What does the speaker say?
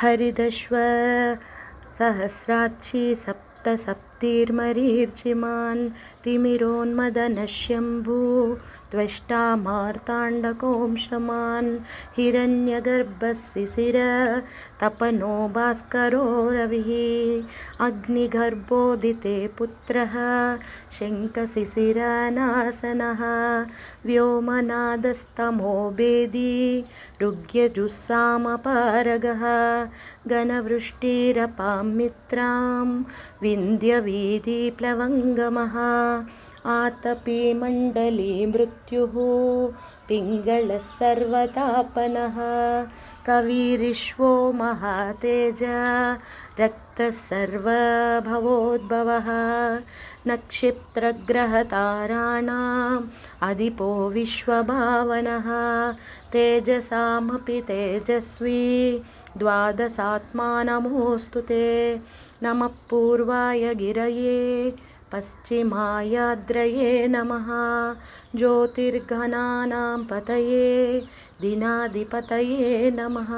हरिदश्व सहस्रार्ची सप्तसप्तिर्मरीर्चिमान् तिमिरोन्मदनशम्भु त्वष्टा मार्ताण्डकौंशमान् हिरण्यगर्भशिशिर तपनो भास्करो रविः अग्निगर्भोदिते पुत्रः शङ्खशिशिरनासनः व्योमनादस्तमो भेदी ऋग्यजुस्सामपारगः घनवृष्टिरपां मित्रां विन्ध्यवीधिप्लवङ्गमः आतपी मण्डली मृत्युः पिङ्गळः सर्वतापनः कविरिश्वो महातेज रक्तः सर्वभवोद्भवः नक्षत्रग्रहताराणाम् अधिपो विश्वभावनः तेजसामपि तेजस्वी द्वादशात्मा नमोऽस्तु ते नमः पूर्वाय गिरये पश्चिमायाद्रये नमः ज्योतिर्गणानां पतये दिनाधिपतये नमः।